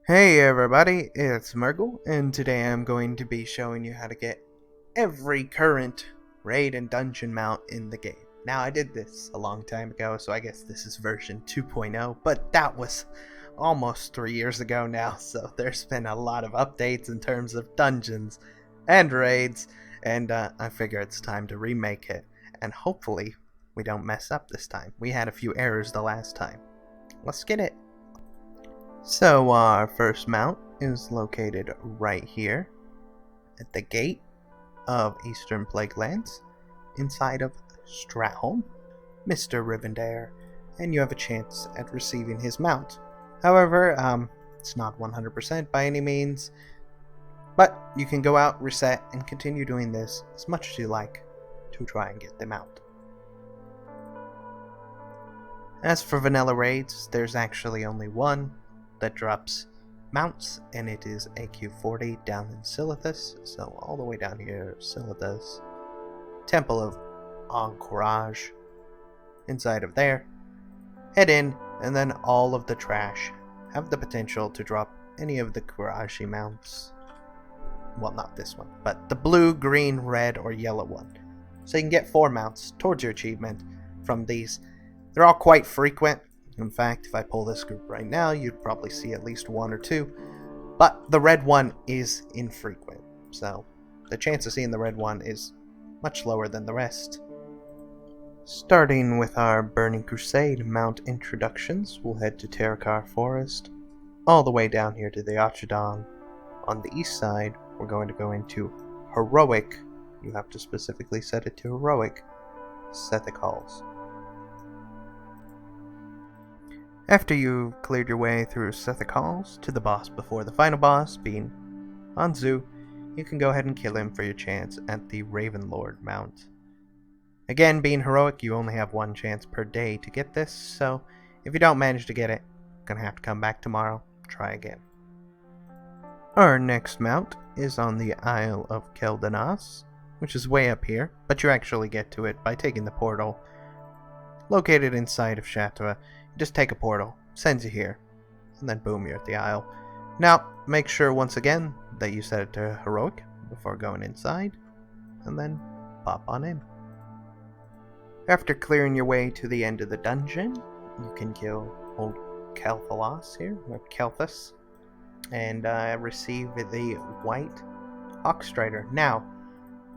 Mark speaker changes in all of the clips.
Speaker 1: Hey everybody, it's Murgle, and today I'm going to be showing you how to get every current raid and dungeon mount in the game. Now, I did this a long time ago, so I guess this is version 2.0, but that was almost 3 years ago now, so there's been a lot of updates in terms of dungeons and raids, and I figure it's time to remake it, and hopefully we don't mess up this time. We had a few errors the last time. Let's get it. So our first mount is located right here at the gate of Eastern Plaguelands, inside of Stratholme, Mr. Rivendare, and you have a chance at receiving his mount. However, it's not 100% by any means, but you can go out, reset, and continue doing this as much as you like to try and get them out. As for vanilla raids, there's actually only one that drops mounts, and it is AQ40 down in Silithus, so all the way down here, Silithus, Temple of Encourage, inside of there, head in, and then all of the trash have the potential to drop any of the Kurashi mounts. Well, not this one, but the blue, green, red, or yellow one. So you can get 4 mounts towards your achievement from these. They're all quite frequent. In fact, if I pull this group right now, you'd probably see at least 1 or 2. But the red one is infrequent, so the chance of seeing the red one is much lower than the rest. Starting with our Burning Crusade mount introductions, we'll head to Terakar Forest, all the way down here to the Archidon. On the east side, we're going to go into Heroic. You have to specifically set it to Heroic Sethic Halls. After you've cleared your way through Sethic Halls to the boss before the final boss, being Anzu, you can go ahead and kill him for your chance at the Ravenlord mount. Again, being heroic, you only have 1 chance per day to get this, so if you don't manage to get it, you're gonna have to come back tomorrow, try again. Our next mount is on the Isle of Keldanas, which is way up here, but you actually get to it by taking the portal located inside of Chateau. Just take a portal, sends you here, and then boom, you're at the Isle. Now, make sure once again that you set it to Heroic before going inside, and then pop on in. After clearing your way to the end of the dungeon, you can kill old Kelthalos here, or Kelthus, and receive the White Hawkstrider. Now,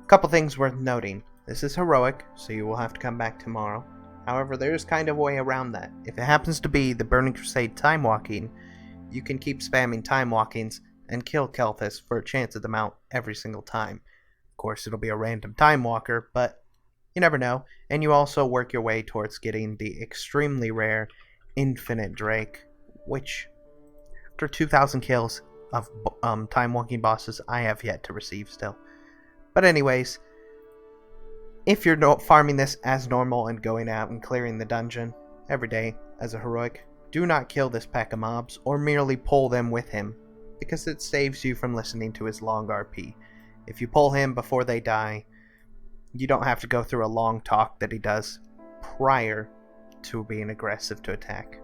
Speaker 1: a couple things worth noting. This is Heroic, so you will have to come back tomorrow. However, there's kind of a way around that. If it happens to be the Burning Crusade Time Walking, you can keep spamming Time Walkings and kill Kelthus for a chance at the mount every single time. Of course, it'll be a random Time Walker, but you never know. And you also work your way towards getting the extremely rare Infinite Drake, which, after 2,000 kills of Time Walking bosses, I have yet to receive still. But anyways, if you're not farming this as normal and going out and clearing the dungeon every day as a heroic, do not kill this pack of mobs or merely pull them with him, because it saves you from listening to his long RP. If you pull him before they die, you don't have to go through a long talk that he does prior to being aggressive to attack.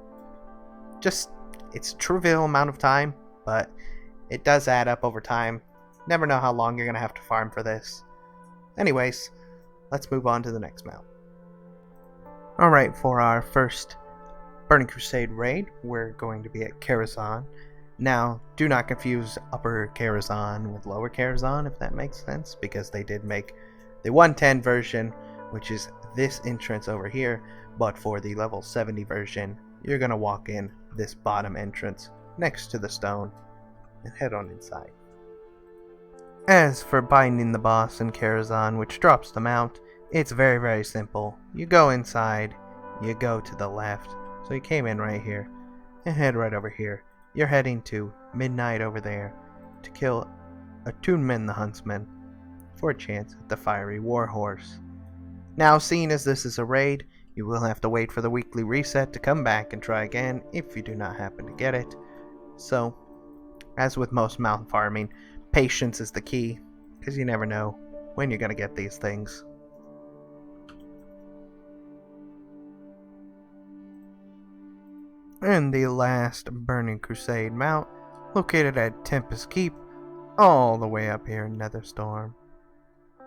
Speaker 1: It's a trivial amount of time, but it does add up over time. Never know how long you're going to have to farm for this. Anyways, let's move on to the next mount. Alright, for our first Burning Crusade raid, we're going to be at Karazhan. Now, do not confuse Upper Karazhan with Lower Karazhan, if that makes sense, because they did make the 110 version, which is this entrance over here, but for the level 70 version, you're going to walk in this bottom entrance next to the stone and head on inside. As for binding the boss in Karazhan, which drops the mount, it's very, very simple. You go inside, you go to the left, so you came in right here, and head right over here. You're heading to Midnight over there to kill Attuneman the Huntsman for a chance at the Fiery Warhorse. Now, seeing as this is a raid, you will have to wait for the weekly reset to come back and try again if you do not happen to get it. So, as with most mount farming, patience is the key, because you never know when you're going to get these things. And the last Burning Crusade mount located at Tempest Keep, all the way up here in Netherstorm.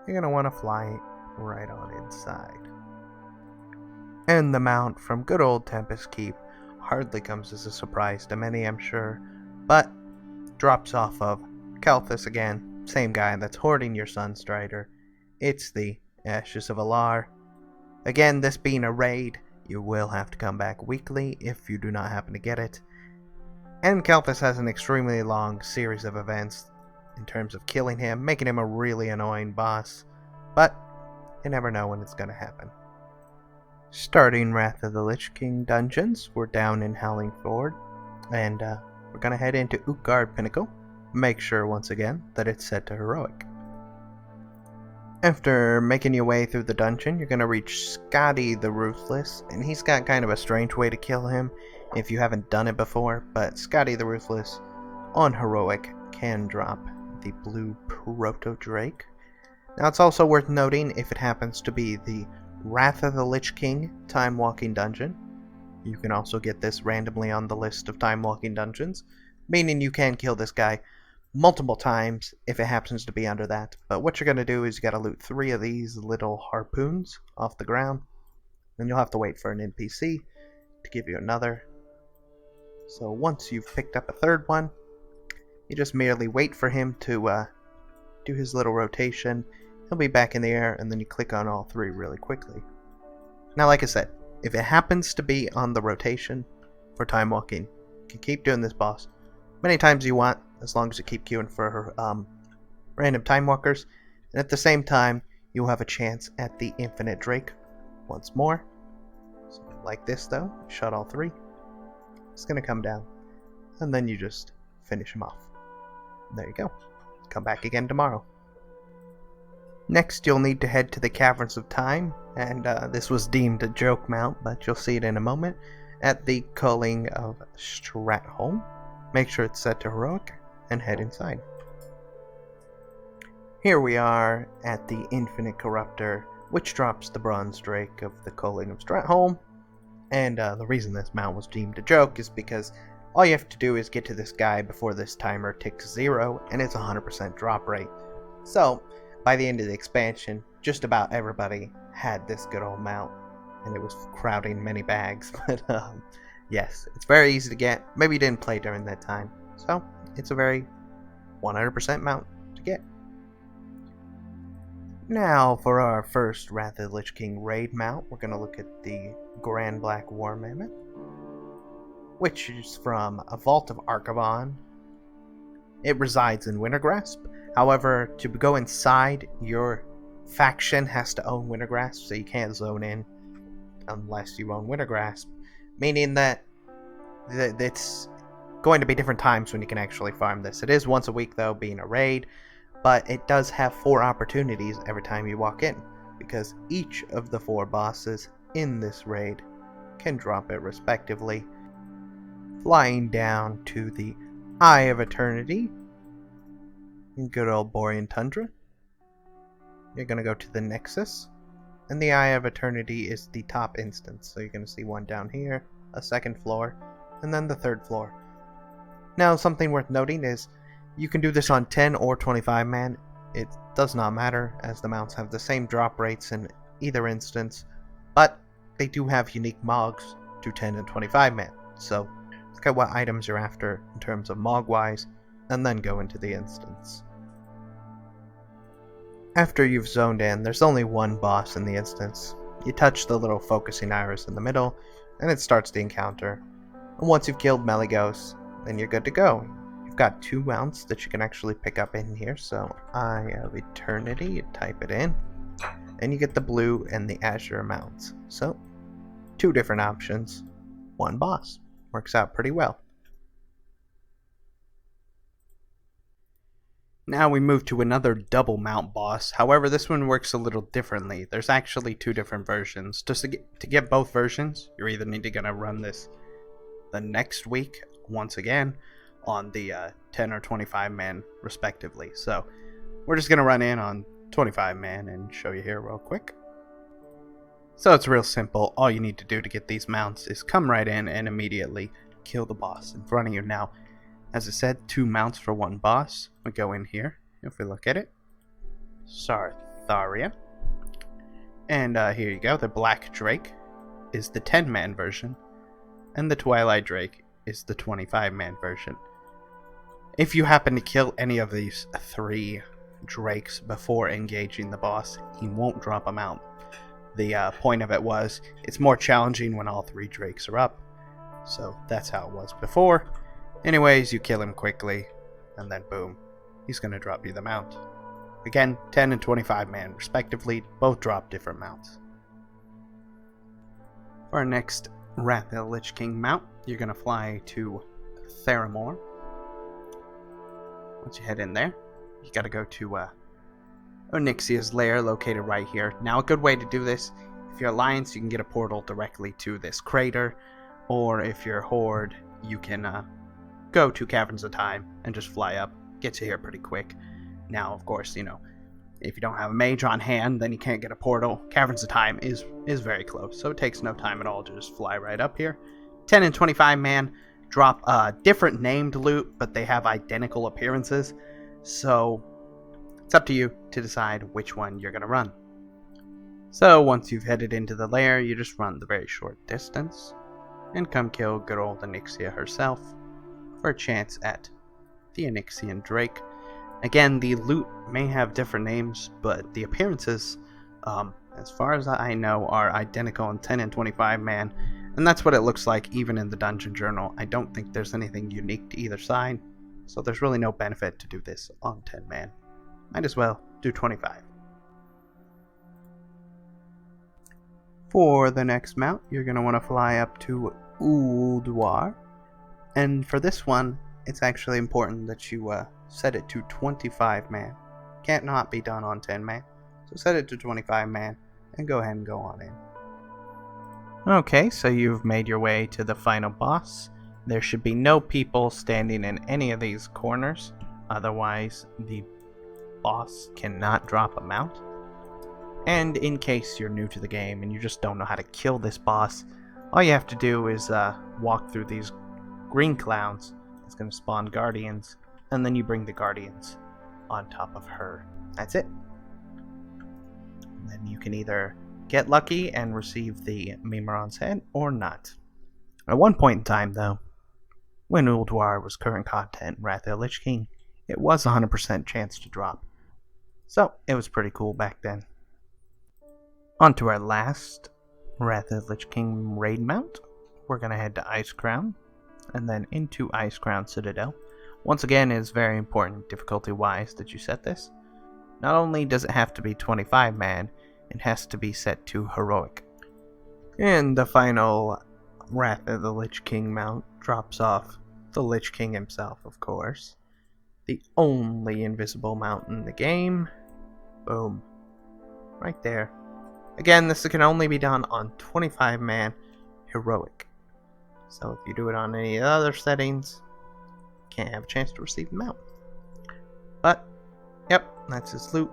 Speaker 1: You're going to want to fly right on inside. And the mount from good old Tempest Keep hardly comes as a surprise to many, I'm sure, but drops off of Kalthus again, same guy that's hoarding your Sunstrider. It's the Ashes of Alar. Again, this being a raid, you will have to come back weekly if you do not happen to get it. And Kalthus has an extremely long series of events in terms of killing him, making him a really annoying boss, but you never know when it's going to happen. Starting Wrath of the Lich King dungeons, we're down in Howling Ford, and we're going to head into Utgard Pinnacle. Make sure, once again, that it's set to Heroic. After making your way through the dungeon, you're going to reach Scotty the Ruthless, and he's got kind of a strange way to kill him if you haven't done it before, but Scotty the Ruthless on Heroic can drop the blue Proto Drake. Now it's also worth noting, if it happens to be the Wrath of the Lich King Time Walking Dungeon, you can also get this randomly on the list of Time Walking Dungeons, meaning you can kill this guy multiple times if it happens to be under that. But what you're going to do is you got to loot 3 of these little harpoons off the ground. Then you'll have to wait for an NPC to give you another. So once you've picked up a third one, you just merely wait for him to do his little rotation. He'll be back in the air, and then you click on all 3 really quickly. Now, like I said, if it happens to be on the rotation for time walking, you can keep doing this boss many times you want, as long as you keep queuing for random time walkers. And at the same time, you'll have a chance at the Infinite Drake once more. So, like this though, shut all 3. It's going to come down, and then you just finish him off. And there you go. Come back again tomorrow. Next, you'll need to head to the Caverns of Time, and this was deemed a joke mount, but you'll see it in a moment, at the Culling of Stratholme. Make sure it's set to Heroic, and head inside. Here we are at the Infinite Corruptor, which drops the Bronze Drake of the Culling of Stratholme, and the reason this mount was deemed a joke is because all you have to do is get to this guy before this timer ticks 0, and it's 100% drop rate. So, by the end of the expansion, just about everybody had this good old mount, and it was crowding many bags. But yes, it's very easy to get. Maybe you didn't play during that time, so it's a very 100% mount to get. Now for our first Wrath of the Lich King raid mount, we're going to look at the Grand Black War Mammoth, which is from a Vault of Archivon. It resides in Wintergrasp. However, to go inside, your faction has to own Wintergrasp, so you can't zone in unless you own Wintergrasp. Meaning that it's going to be different times when you can actually farm this. It is once a week though, being a raid, but it does have 4 opportunities every time you walk in, because each of the 4 bosses in this raid can drop it respectively. Flying down to the Eye of Eternity in good old Borean Tundra. You're going to go to the Nexus, and the Eye of Eternity is the top instance, so you're going to see one down here, a 2nd floor, and then the 3rd floor. Now, something worth noting is you can do this on 10 or 25 man. It does not matter, as the mounts have the same drop rates in either instance, but they do have unique mogs to 10 and 25 man, so look at what items you're after in terms of mog wise, and then go into the instance. After you've zoned in, there's only one boss in the instance. You touch the little focusing iris in the middle, and it starts the encounter. And once you've killed Meligos, then you're good to go. You've got 2 mounts that you can actually pick up in here, so Eye of Eternity, you type it in, and you get the blue and the azure mounts. So, 2 different options, 1 boss. Works out pretty well. Now we move to another double mount boss. However, this one works a little differently. There's actually 2 different versions. Just to get both versions, you're either going to run this the next week once again on the 10 or 25 man respectively. So we're just going to run in on 25 man and show you here real quick. So it's real simple. All you need to do to get these mounts is come right in and immediately kill the boss in front of you. Now, As I said, 2 mounts for 1 boss. We go in here, if we look at it. Sartharia. And here you go, the Black Drake is the 10-man version, and the Twilight Drake is the 25-man version. If you happen to kill any of these 3 drakes before engaging the boss, he won't drop a mount. The point of it was, it's more challenging when all 3 drakes are up, so that's how it was before. Anyways, you kill him quickly, and then boom, he's going to drop you the mount. Again, 10 and 25 man respectively, both drop different mounts. For our next Wrath of the Lich King mount, you're going to fly to Theramore. Once you head in there, you got to go to Onyxia's lair, located right here. Now, a good way to do this, if you're Alliance, you can get a portal directly to this crater, or if you're Horde, you can go to Caverns of Time and just fly up. Gets you here pretty quick. Now, of course, if you don't have a mage on hand, then you can't get a portal. Caverns of Time is very close, so it takes no time at all to just fly right up here. 10 and 25 man drop different named loot, but they have identical appearances, so it's up to you to decide which one you're going to run. So once you've headed into the lair, you just run the very short distance and come kill good old Onyxia herself for a chance at the Onyxian Drake. Again, the loot may have different names, but the appearances, as far as I know, are identical in 10 and 25 man, and that's what it looks like even in the dungeon journal. I don't think there's anything unique to either side, so there's really no benefit to do this on 10 man. Might as well do 25. For the next mount, you're going to want to fly up to Ulduar, and for this one, it's actually important that you set it to 25 man. Can't not be done on 10 man. So set it to 25 man and go ahead and go on in. Okay, so you've made your way to the final boss. There should be no people standing in any of these corners. Otherwise, the boss cannot drop a mount. And in case you're new to the game and you just don't know how to kill this boss, all you have to do is walk through these green clowns. It's going to spawn guardians, and then you bring the guardians on top of her. That's it. And then you can either get lucky and receive the Mimaron's head, or not. At one point in time, though, when Ulduar was current content in Wrath of the Lich King, it was 100% chance to drop. So, it was pretty cool back then. On to our last Wrath of the Lich King raid mount. We're going to head to Icecrown, and then into Icecrown Citadel. Once again, it is very important difficulty-wise that you set this. Not only does it have to be 25 man, it has to be set to Heroic. And the final Wrath of the Lich King mount drops off the Lich King himself, of course. The only invisible mount in the game. Boom. Right there. Again, this can only be done on 25 man Heroic. So if you do it on any other settings, you can't have a chance to receive the mount. But, yep, that's his loot.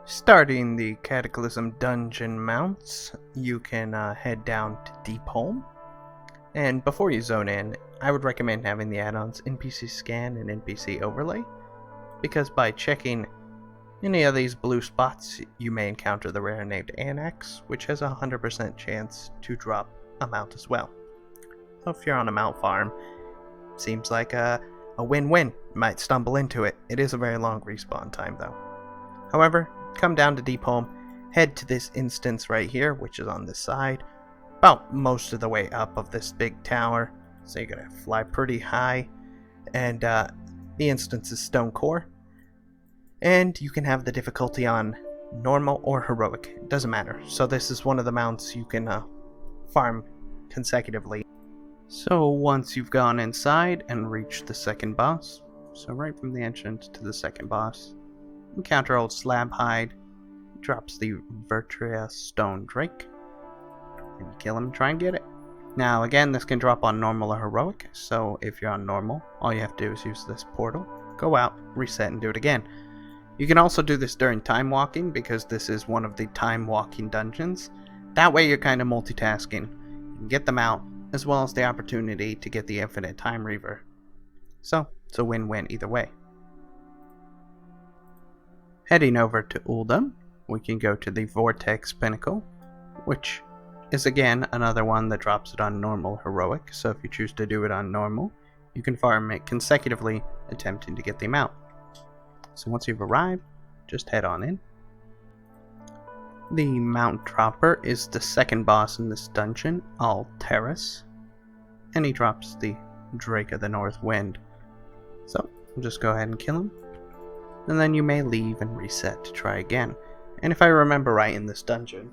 Speaker 1: Starting the Cataclysm dungeon mounts, you can head down to Deepholm. And before you zone in, I would recommend having the add-ons NPC Scan and NPC Overlay, because by checking any of these blue spots, you may encounter the rare named Annex, which has a 100% chance to drop a mount as well. So if you're on a mount farm, seems like a win-win. You might stumble into it. It is a very long respawn time though. However, come down to Deepholm, head to this instance right here, which is on this side, about most of the way up of this big tower. So you're gonna fly pretty high, and the instance is Stone Core. And you can have the difficulty on normal or heroic, it doesn't matter. So this is one of the mounts you can farm consecutively. So once you've gone inside and reached the second boss, so right from the entrance to the second boss, encounter old Slabhide, drops the Vertria Stone Drake, and you kill him and try and get it. Now again, this can drop on normal or heroic, so if you're on normal, all you have to do is use this portal, go out, reset, and do it again. You can also do this during time walking, because this is one of the time walking dungeons. That way you're kind of multitasking. You can get them out, as well as the opportunity to get the Infinite Time Reaver.
Speaker 2: So it's a win-win either way. Heading over to Uldum, we can go to the Vortex Pinnacle, which is again another one that drops it on normal heroic, so if you choose to do it on normal, you can farm it consecutively, attempting to get the mount. So once you've arrived, just head on in. The Mount Dropper is the second boss in this dungeon, Alteris, and he drops the Drake of the North Wind. So we'll just go ahead and kill him, and then you may leave and reset to try again. And if I remember right in this dungeon,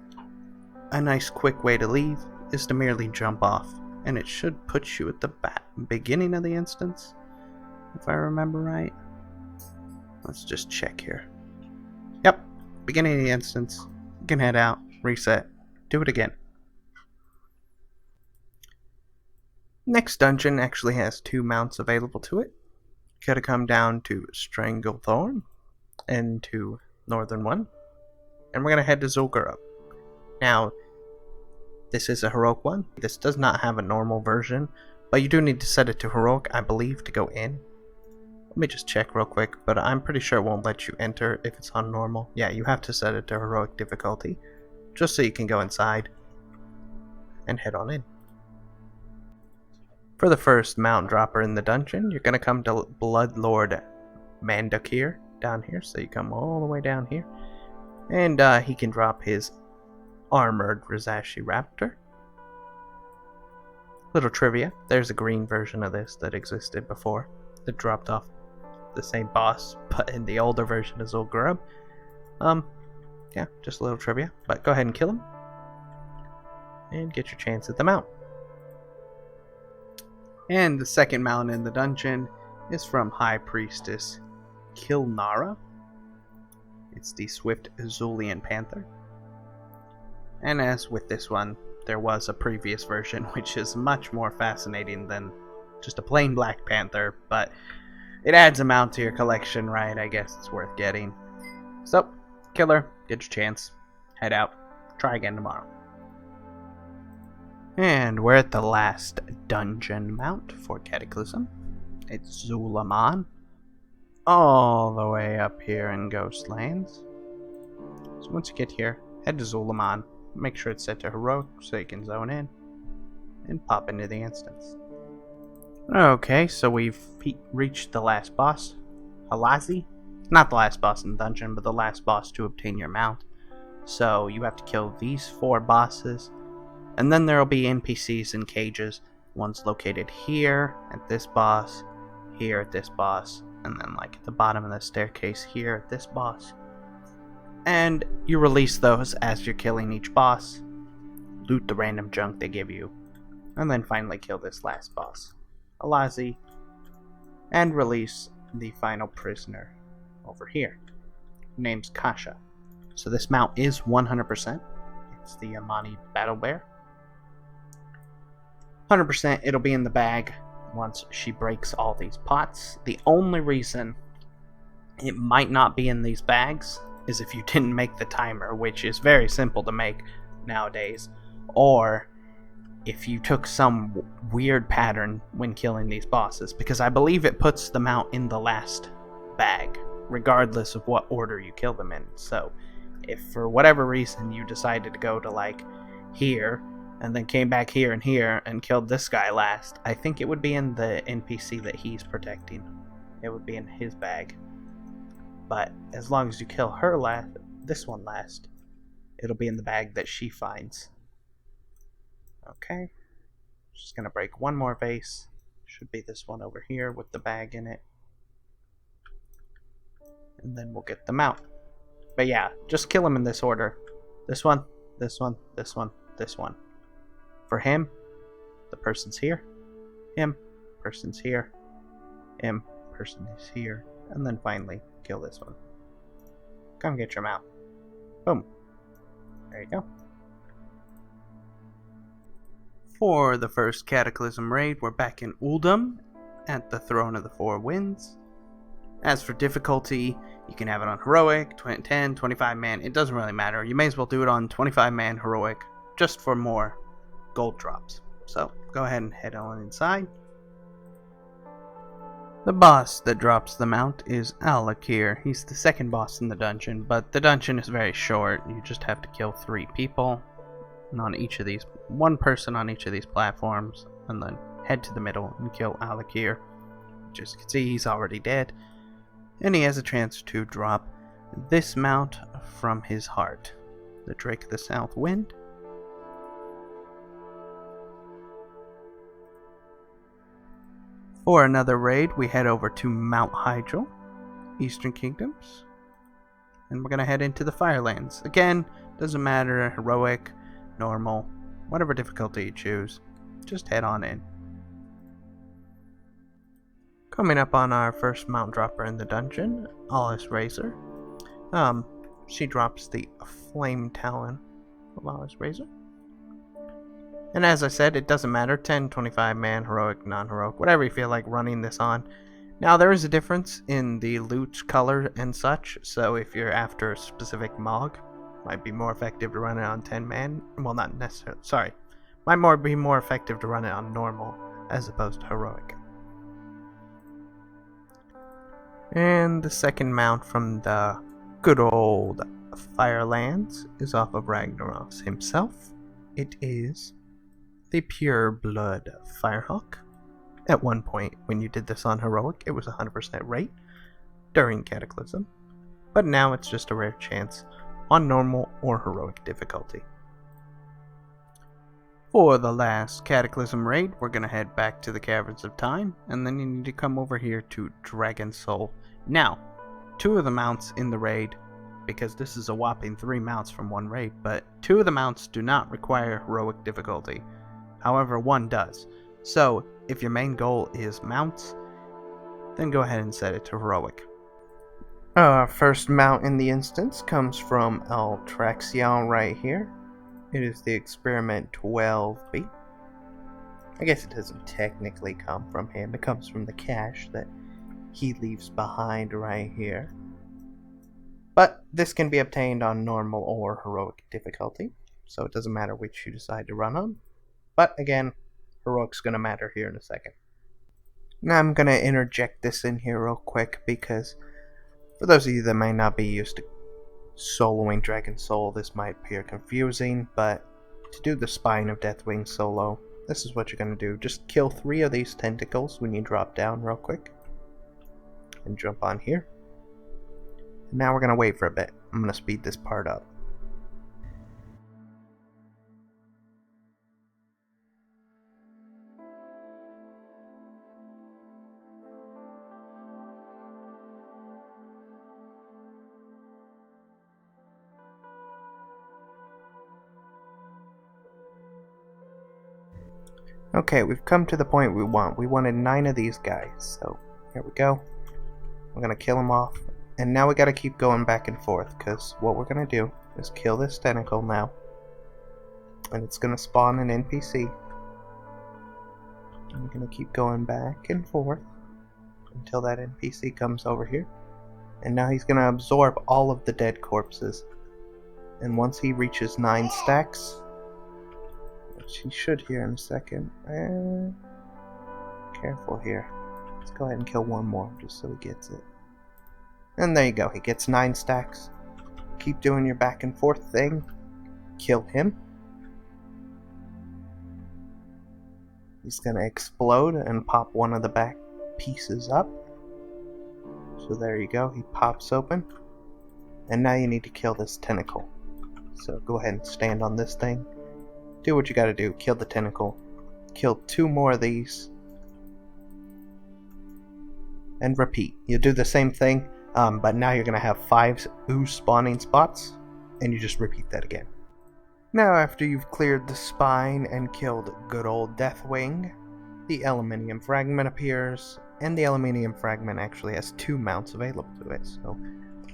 Speaker 2: a nice quick way to leave is to merely jump off, and it should put you at the beginning of the instance, if I remember right. Let's just check here. Yep, beginning of the instance. You can head out, reset, do it again. Next dungeon actually has 2 mounts available to it. You gotta come down to Stranglethorn and to Northern One, and we're gonna head to Zul'Gurub. Now, this is a heroic one. This does not have a normal version, but you do need to set it to heroic, I believe, to go in. Let me just check real quick, but I'm pretty sure it won't let you enter if it's on normal. Yeah, you have to set it to heroic difficulty, just so you can go inside and head on in. For the first mount dropper in the dungeon, you're going to come to Bloodlord Mandakir down here, so you come all the way down here, and he can drop his Armored Rizashi Raptor. Little trivia, there's a green version of this that existed before, that dropped off the same boss, but in the older version of Zul'Gurub. Yeah, just a little trivia, but go ahead and kill him, and get your chance at the mount. And the second mount in the dungeon is from High Priestess Kilnara. It's the Swift Azulian Panther. And as with this one, there was a previous version which is much more fascinating than just a plain Black Panther, but it adds a mount to your collection, right? I guess it's worth getting. So, kill her, get your chance, head out, try again tomorrow. And we're at the last dungeon mount for Cataclysm. It's Sulaimon, all the way up here in Ghostlands. So once you get here, head to Sulaimon, make sure it's set to heroic so you can zone in, and pop into the instance. Okay, so we've reached the last boss, Halazi. Not the last boss in the dungeon, but the last boss to obtain your mount. So you have to kill these 4 bosses, and then there will be NPCs in cages. One's located here at this boss, here at this boss, and then like at the bottom of the staircase here at this boss. And you release those as you're killing each boss, loot the random junk they give you, and then finally kill this last boss, Halazi, and release the final prisoner over here. Name's Kasha. So this mount is 100%. It's the Amani Battle Bear. 100% it'll be in the bag once she breaks all these pots. The only reason it might not be in these bags is if you didn't make the timer, which is very simple to make nowadays, or if you took some weird pattern when killing these bosses, because I believe it puts them out in the last bag, regardless of what order you kill them in. So, if for whatever reason you decided to go to like here, and then came back here and killed this guy last, I think it would be in the NPC that he's protecting. It would be in his bag. But as long as you kill her last, this one last, it'll be in the bag that she finds. Okay, just gonna break one more vase. Should be this one over here with the bag in it. And then we'll get them out. But yeah, just kill him in this order. This one, this one, this one, this one. For him, the person's here. Him, person's here. Him, person is here. And then finally, kill this one. Come get your mount. Boom. There you go. For the first Cataclysm Raid, we're back in Uldum at the Throne of the Four Winds. As for difficulty, you can have it on Heroic, 10, 25 man, it doesn't really matter. You may as well do it on 25 man Heroic, just for more gold drops. So, go ahead and head on inside. The boss that drops the mount is Alakir. He's the second boss in the dungeon, but the dungeon is very short. You just have to kill 3 people on each of these, 1 person on each of these platforms, and then head to the middle and kill Alakir. As you can see, he's already dead, and he has a chance to drop this mount from his heart, the Drake of the South Wind. For another raid, we head over to Mount Hydril, Eastern Kingdoms, and we're going to head into the Firelands. Again, doesn't matter, heroic, normal, whatever difficulty you choose, just head on in. Coming up on our first mount dropper in the dungeon, Alice Razor. She drops the Flame Talon of Alice Razor. And as I said, it doesn't matter, 10, 25 man, heroic, non-heroic, whatever you feel like running this on. Now there is a difference in the loot color and such, so if you're after a specific Mog, might be more effective to run it on 10 man. Well, not necessarily, sorry. Might be more effective to run it on normal as opposed to heroic. And the second mount from the good old Firelands is off of Ragnaros himself. It is the Pure Blood Firehawk. At one point, when you did this on heroic, it was 100% rate during Cataclysm, but now it's just a rare chance on normal or heroic difficulty. For the last Cataclysm Raid, we're going to head back to the Caverns of Time, and then you need to come over here to Dragon Soul. Now, 2 of the mounts in the raid, because this is a whopping 3 mounts from 1 raid, but 2 of the mounts do not require heroic difficulty. However, 1 does. So, if your main goal is mounts, then go ahead and set it to heroic. Our first mount in the instance comes from Altraxion right here. It is the Experiment 12B. I guess it doesn't technically come from him. It comes from the cache that he leaves behind right here. But this can be obtained on normal or heroic difficulty, so it doesn't matter which you decide to run on. But again, heroic's going to matter here in a second. Now I'm going to interject this in here real quick because for those of you that might not be used to soloing Dragon Soul, this might appear confusing, but to do the Spine of Deathwing solo, this is what you're going to do. Just kill 3 of these tentacles when you drop down real quick. And jump on here. And now we're going to wait for a bit. I'm going to speed this part up. Okay, we've come to the point we want. We wanted 9 of these guys, so here we go. We're gonna kill them off, and now we gotta keep going back and forth, because what we're gonna do is kill this tentacle now, and it's gonna spawn an NPC. And we're gonna keep going back and forth until that NPC comes over here, and now he's gonna absorb all of the dead corpses, and once he reaches 9 stacks, which he should here in a second. Careful here. Let's go ahead and kill 1 more just so he gets it. And there you go. He gets 9 stacks. Keep doing your back and forth thing. Kill him. He's gonna explode and pop one of the back pieces up. So there you go. He pops open. And now you need to kill this tentacle. So go ahead and stand on this thing. Do what you gotta do. Kill the tentacle. Kill 2 more of these. And repeat. You do the same thing, but now you're gonna have 5 ooze spawning spots, and you just repeat that again. Now after you've cleared the spine and killed good old Deathwing, the Aluminium Fragment appears, and the Aluminium Fragment actually has 2 mounts available to it. So,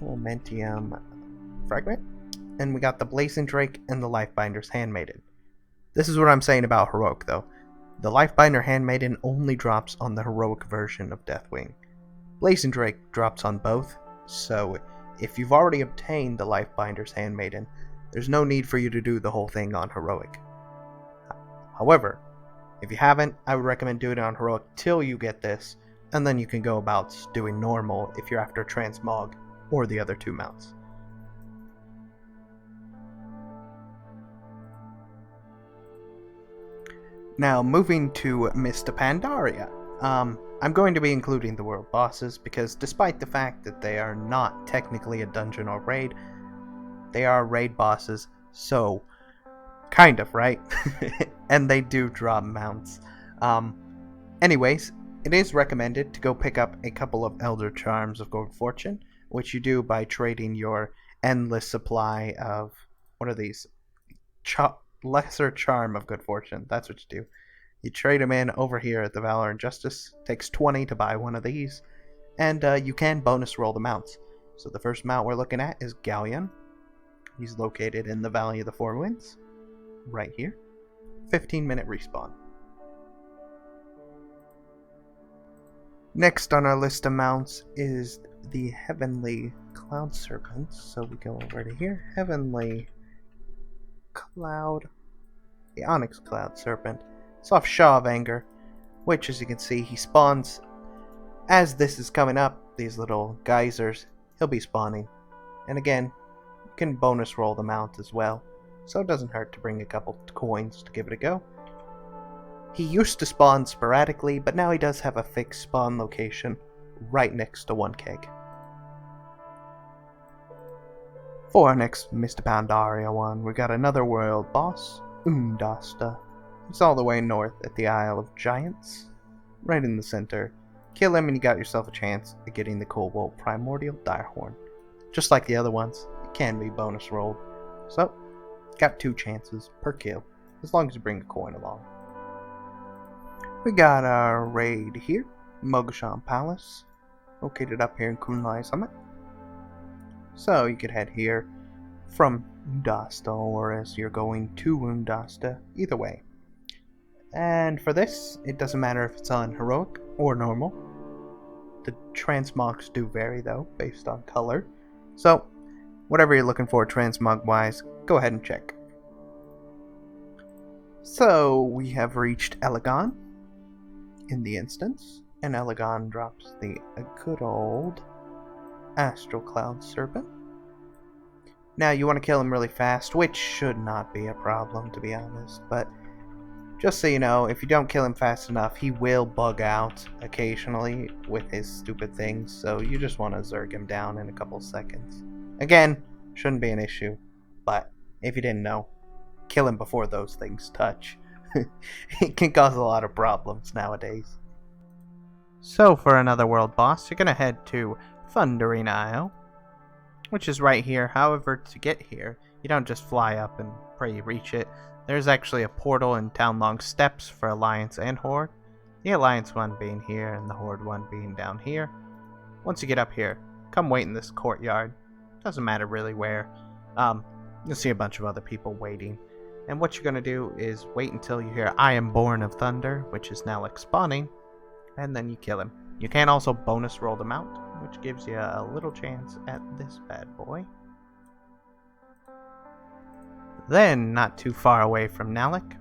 Speaker 2: Aluminium Fragment, and we got the Blazing Drake and the Lifebinder's Handmaiden. This is what I'm saying about heroic though. The Lifebinder Handmaiden only drops on the heroic version of Deathwing. Blazing Drake drops on both, so if you've already obtained the Lifebinder's Handmaiden, there's no need for you to do the whole thing on heroic. However, if you haven't, I would recommend doing it on heroic till you get this,
Speaker 1: and then you can go about doing normal if you're after Transmog or the other two mounts. Now, moving to Mr. Pandaria. I'm going to be including the world bosses because despite the fact that they are not technically a dungeon or raid, they are raid bosses, so kind of, right? And they do drop mounts. Anyways, it is recommended to go pick up a couple of Elder Charms of Good Fortune, which you do by trading your endless supply of, what are these? Lesser Charm of Good Fortune. That's what you do. You trade them in over here at the Valor and Justice. Takes 20 to buy one of these. And you can bonus roll the mounts. So the first mount we're looking at is Galleon. He's located in the Valley of the Four Winds. Right here. 15-minute respawn. Next on our list of mounts is the Heavenly Cloud Serpent. So we go over to here. Heavenly Cloud. The Onyx Cloud Serpent. It's off Shaw of Anger, which, as you can see, he spawns as this is coming up. These little geysers, he'll be spawning. And again, you can bonus roll the mount as well, so it doesn't hurt to bring a couple coins to give it a go. He used to spawn sporadically, but now he does have a fixed spawn location right next to one keg. For our next Mr. Pandaria one, we got another world boss, Undasta. It's all the way north at the Isle of Giants, right in the center. Kill him and you got yourself a chance at getting the Cobalt Primordial Direhorn. Just like the other ones, it can be bonus rolled. So, got 2 chances per kill, as long as you bring a coin along. We got our raid here, Mogashan Palace, located up here in Kunlai Summit. So you could head here from Undasta, or as you're going to Undasta, either way. And for this, it doesn't matter if it's on heroic or normal. The transmogs do vary though, based on color. So, whatever you're looking for transmog wise, go ahead and check. So, we have reached Elegon in the instance, and Elegon drops the good old Astral Cloud Serpent. Now, you want to kill him really fast, which should not be a problem, to be honest, but just so you know, if you don't kill him fast enough, he will bug out occasionally with his stupid things, so you just want to zerg him down in a couple seconds. Again, shouldn't be an issue, but if you didn't know, kill him before those things touch. It can cause a lot of problems nowadays. So for another world boss, you're going to head to Thundering Isle, which is right here. However, to get here, you don't just fly up and pray you reach it. There's actually a portal and town-long steps for Alliance and Horde. The Alliance one being here and the Horde one being down here. Once you get up here, come wait in this courtyard. Doesn't matter really where. You'll see a bunch of other people waiting. And what you're going to do is wait until you hear I am born of thunder, which is now like spawning, and then you kill him. You can also bonus roll the mount, which gives you a little chance at this bad boy. Then, not too far away from Nalik,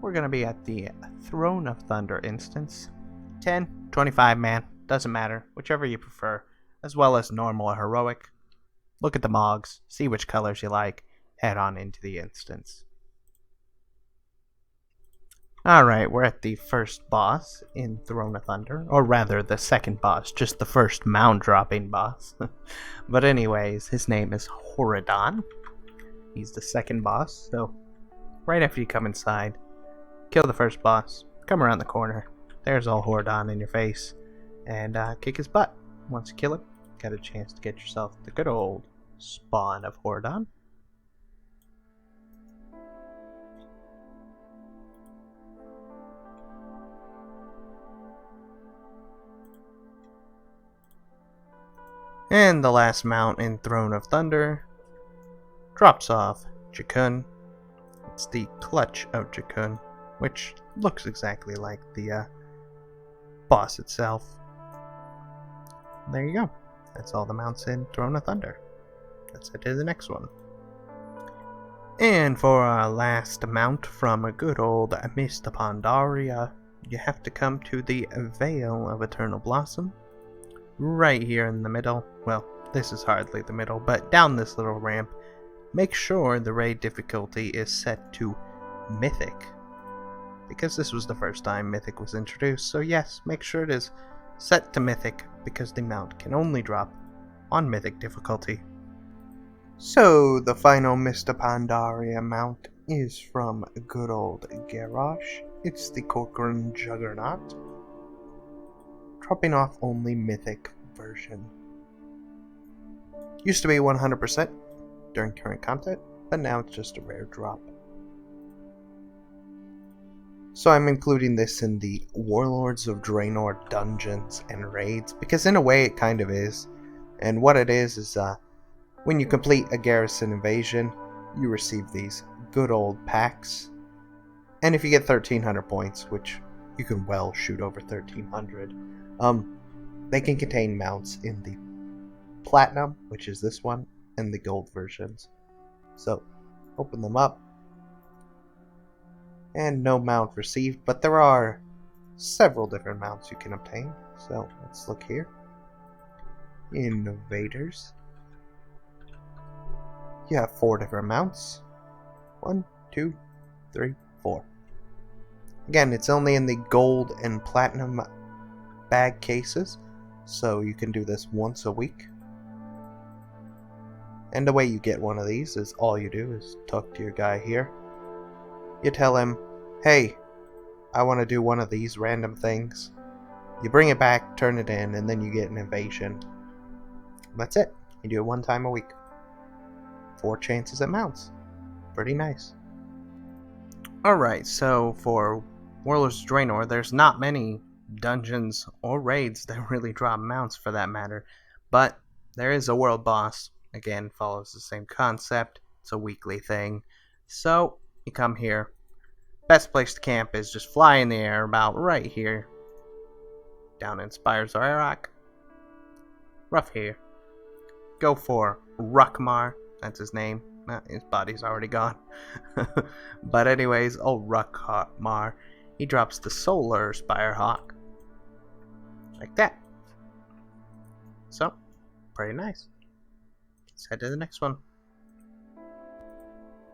Speaker 1: we're going to be at the Throne of Thunder instance. 10, 25 man, doesn't matter, whichever you prefer, as well as normal or heroic. Look at the mogs, see which colors you like, head on into the instance. Alright, we're at the first boss in Throne of Thunder, or rather the second boss, just the first mount dropping boss. But anyways, his name is Horadon. He's the second boss, so right after you come inside, kill the first boss, come around the corner, there's all Horadon in your face, and kick his butt. Once you kill him, got a chance to get yourself the good old spawn of Horadon. And the last mount in Throne of Thunder drops off Jakun. It's the Clutch of Jakun, which looks exactly like the boss itself. There you go. That's all the mounts in Throne of Thunder. Let's head to the next one. And for our last mount from a good old Mr. Pandaria,
Speaker 2: you have to come to the Veil of Eternal Blossom. Right here in the middle. Well, this is hardly the middle, but down this little ramp. Make sure the raid difficulty is set to Mythic, because this was the first time Mythic was introduced, so yes, make sure it is set to Mythic, because the mount can only drop on Mythic difficulty.
Speaker 1: So, the final Mr. Pandaria mount is from good old Garrosh. It's the Corcoran Juggernaut, dropping off only Mythic version. Used to be 100% during current content, but now it's just a rare drop. So I'm including this in the Warlords of Draenor dungeons and raids, because in a way it kind of is. And what it is when you complete a garrison invasion, you receive these good old packs. And if you get 1300 points, which you can well shoot over 1300, they can contain mounts in the Platinum, which is this one, and the Gold versions. So, open them up. And no mount received, but there are several different mounts you can obtain. So, let's look here. Invaders. You have 4 different mounts. 1, 2, 3, 4. Again, it's only in the Gold and Platinum bag cases, so you can do this once a week. And the way you get one of these is all you do is talk to your guy here. You tell him, hey, I want to do one of these random things. You bring it back, turn it in, and then you get an invasion. That's it. You do it 1 time a week. 4 chances at mounts. Pretty nice.
Speaker 2: Alright, so for Warlords of Draenor, there's not many dungeons or raids that really drop mounts for that matter. But there is a world boss. Again, follows the same concept. It's a weekly thing. So, you come here. Best place to camp is just fly in the air about right here. Down in Spires of Arok. Rough here. Go for Ruckmar. That's his name. His body's already gone. But anyways, old Ruckmar. He drops the Solar Spirehawk. Like that. So, pretty nice. Let's head to the next one.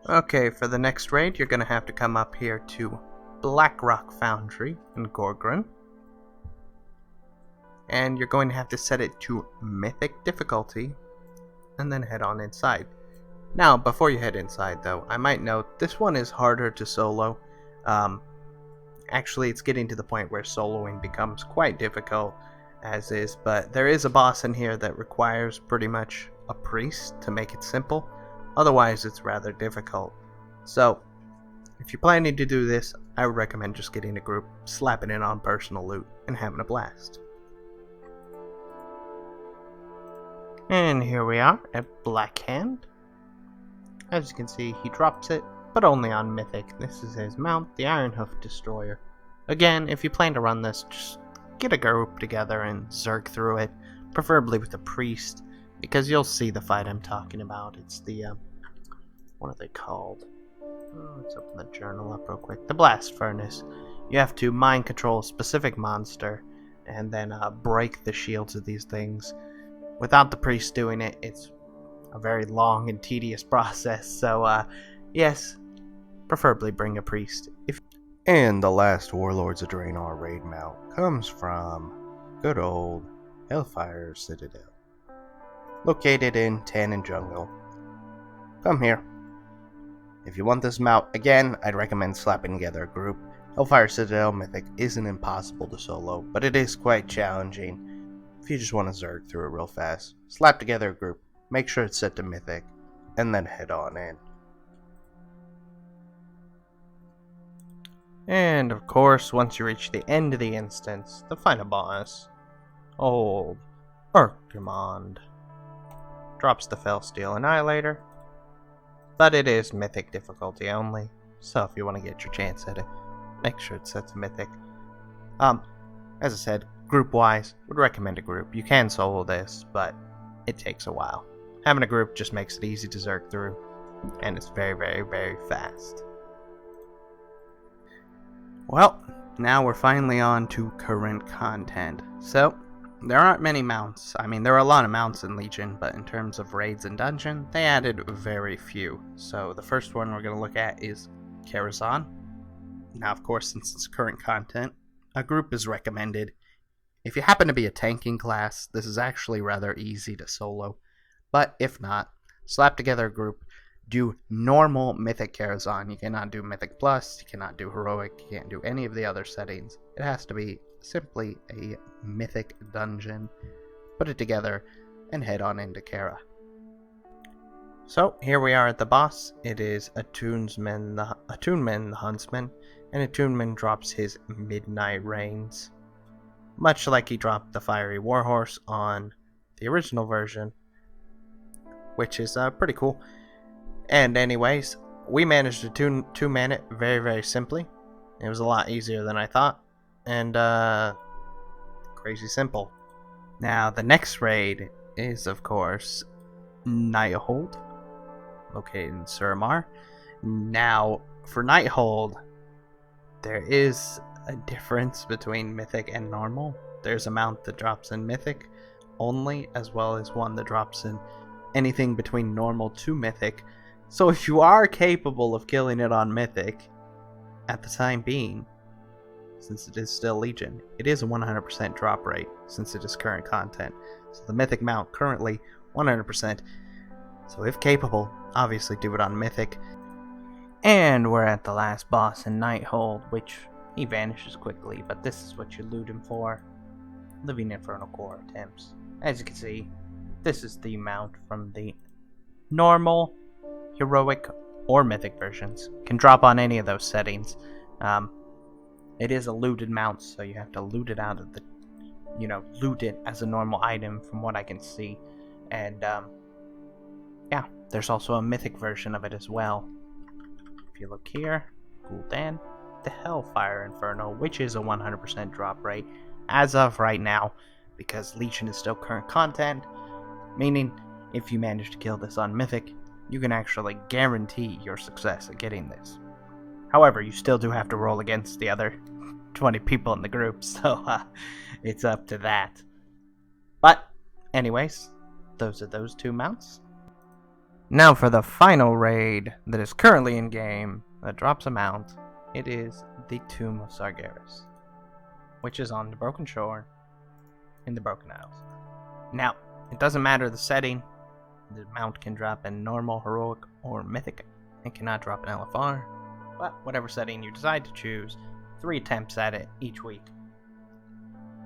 Speaker 2: Okay, for the next raid, you're going to have to come up here to Blackrock Foundry in Corcoran. And you're going to have to set it to Mythic difficulty, and then head on inside. Now, before you head inside, though, I might note, this one is harder to solo. Actually, it's getting to the point where soloing becomes quite difficult, as is, but there is a boss in here that requires pretty much a priest to make it simple. Otherwise, it's rather difficult. So, if you're planning to do this, I would recommend just getting a group, slapping it on personal loot, and having a blast. And here we are at Blackhand. As you can see, he drops it, but only on Mythic. This is his mount, the Ironhoof Destroyer. Again, if you plan to run this, just get a group together and zerg through it, preferably with a priest, because you'll see the fight I'm talking about. It's the, what are they called? Oh, let's open the journal up real quick. The Blast Furnace. You have to mind control a specific monster, and then break the shields of these things. Without the priest doing it, it's a very long and tedious process, so, yes, preferably bring a priest.
Speaker 1: And the last Warlords of Draenor raid mount comes from good old Hellfire Citadel, located in Tannin Jungle. Come here. If you want this mount, again, I'd recommend slapping together a group. Hellfire Citadel Mythic isn't impossible to solo, but it is quite challenging. If you just want to zerg through it real fast, slap together a group, make sure it's set to Mythic, and then head on in.
Speaker 2: And of course, once you reach the end of the instance, the final boss, old Urgamond, drops the Felsteel Annihilator, but it is Mythic difficulty only, so if you want to get your chance at it, make sure it's set to Mythic. As I said, group-wise, would recommend a group. You can solo this, but it takes a while. Having a group just makes it easy to zerg through, and it's very, very, very fast.
Speaker 1: Well,
Speaker 2: now we're finally on to current content. So, there aren't many mounts. I mean, there are a lot of mounts in Legion, but in terms of raids and dungeon, they added very few. So, the first one we're going to look at is Karazhan. Now, of course, since it's current content, a group is recommended. If you happen to be a tanking class, this is actually rather easy to solo. But if not, slap together a group, do normal Mythic Karazhan. You cannot do Mythic Plus, you cannot do Heroic, you can't do any of the other settings. It has to be simply a Mythic dungeon. Put it together and head on into Kara. So here we are at the boss. It is Attuneman the Huntsman, and Attuneman drops his Midnight Rains. Much like he dropped the Fiery Warhorse on the original version, which is pretty cool. And anyways, we managed to two-man it very, very simply. It was a lot easier than I thought, and crazy simple. Now, the next raid is, of course, Nighthold, located in Suramar. Now, for Nighthold, there is a difference between Mythic and normal. There's a mount that drops in Mythic only, as well as one that drops in anything between normal to Mythic. So if you are capable of killing it on Mythic, at the time being, since it is still Legion, it is a 100% drop rate, since it is current content. So the Mythic mount currently 100%. So if capable, obviously do it on Mythic. And we're at the last boss in Nighthold, which he vanishes quickly, but this is what you loot him for. Living Infernal Core attempts. As you can see, this is the mount from the normal, heroic, or mythic versions. Can drop on any of those settings. It is a looted mount, so you have to loot it out of the, loot it as a normal item from what I can see. And, yeah, there's also a mythic version of it as well. If you look here, Gul'dan, the Hellfire Inferno, which is a 100% drop rate as of right now, because Legion is still current content, meaning if you manage to kill this on Mythic, you can actually guarantee your success at getting this. However, you still do have to roll against the other 20 people in the group, so it's up to that. But, anyways, those are those two mounts. Now for the final raid that is currently in game that drops a mount. It is the Tomb of Sargeras, which is on the Broken Shore in the Broken Isles. Now, it doesn't matter the setting. The mount can drop in normal, heroic, or mythic. It cannot drop in LFR, but whatever setting you decide to choose, 3 attempts at it each week.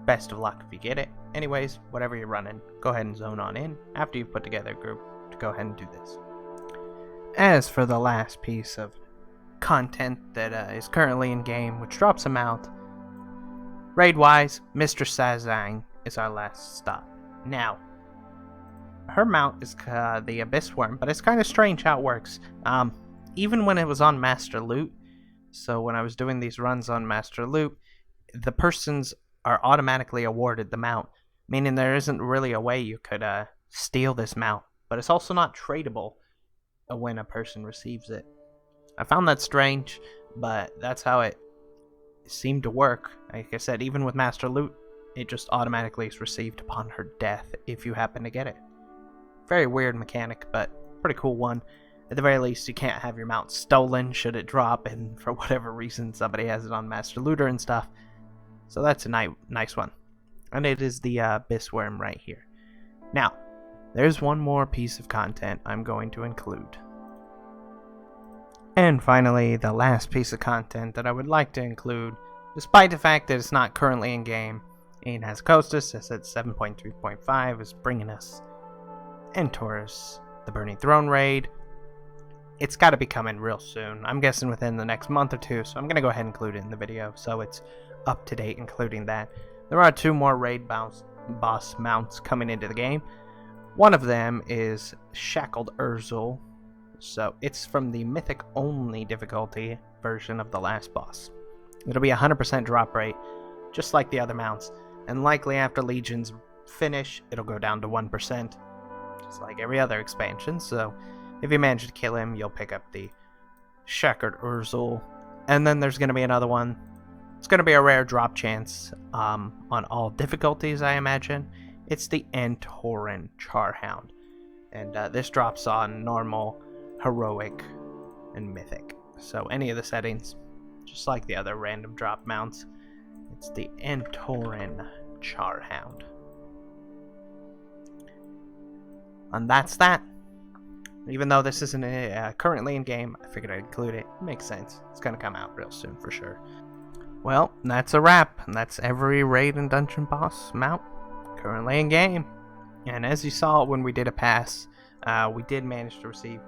Speaker 2: Best of luck if you get it. Anyways, whatever you're running, go ahead and zone on in after you've put together a group to go ahead and do this. As for the last piece of content that is currently in game, which drops a mount, raid-wise, Mistress Sazang is our last stop. Now, her mount is the Abyss Worm, but it's kind of strange how it works. Even when it was on Master Loot, so when I was doing these runs on Master Loot, the persons are automatically awarded the mount, meaning there isn't really a way you could steal this mount, but it's also not tradable when a person receives it. I found that strange, but that's how it seemed to work. Like I said, even with Master Loot, it just automatically is received upon her death if you happen to get it. Very weird mechanic, but pretty cool one. At the very least, you can't have your mount stolen should it drop, and for whatever reason somebody has it on Master Looter and stuff. So that's a nice one. And it is the Abyss Worm right here. Now, there's one more piece of content I'm going to include. And finally, the last piece of content that I would like to include, despite the fact that it's not currently in game, it has Costas, as at 7.3.5, is bringing us Entorus, the Burning Throne raid. It's got to be coming real soon. I'm guessing within the next month or two, so I'm going to go ahead and include it in the video, so it's up to date, including that. There are 2 more raid boss mounts coming into the game. One of them is Shackled Ercel, so it's from the Mythic only difficulty version of the last boss. It'll be 100% drop rate, just like the other mounts, and likely after Legion's finish, it'll go down to 1%, just like every other expansion. So if you manage to kill him, you'll pick up the Shackled Ercel, and then there's going to be another one It's going to be a rare drop chance on all difficulties, I imagine. It's the Antoran Charhound. And this drops on normal, heroic, and mythic. So any of the settings, just like the other random drop mounts, it's the Antoran Charhound. And that's that. Even though this isn't currently in game, I figured I'd include it. It makes sense. It's going to come out real soon for sure. Well, that's a wrap. That's every raid and dungeon boss mount currently in game. And as you saw when we did a pass, we did manage to receive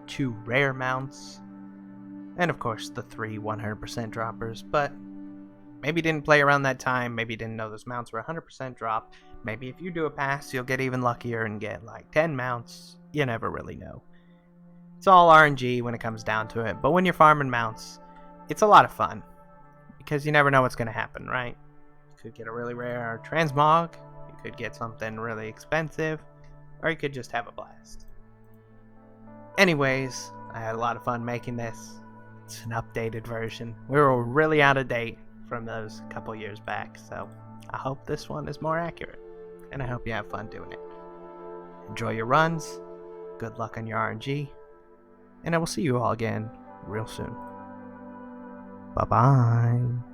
Speaker 2: 2 rare mounts. And of course the 3 100% droppers. But maybe you didn't play around that time. Maybe you didn't know those mounts were 100% drop. Maybe if you do a pass, you'll get even luckier and get like 10 mounts. You never really know. It's all RNG when it comes down to it. But when you're farming mounts, it's a lot of fun. Because you never know what's going to happen, right? You could get a really rare transmog. You could get something really expensive. Or you could just have a blast. Anyways, I had a lot of fun making this. It's an updated version. We were really out of date from those couple years back. So I hope this one is more accurate. And I hope you have fun doing it. Enjoy your runs. Good luck on your RNG. And I will see you all again real soon. Bye-bye.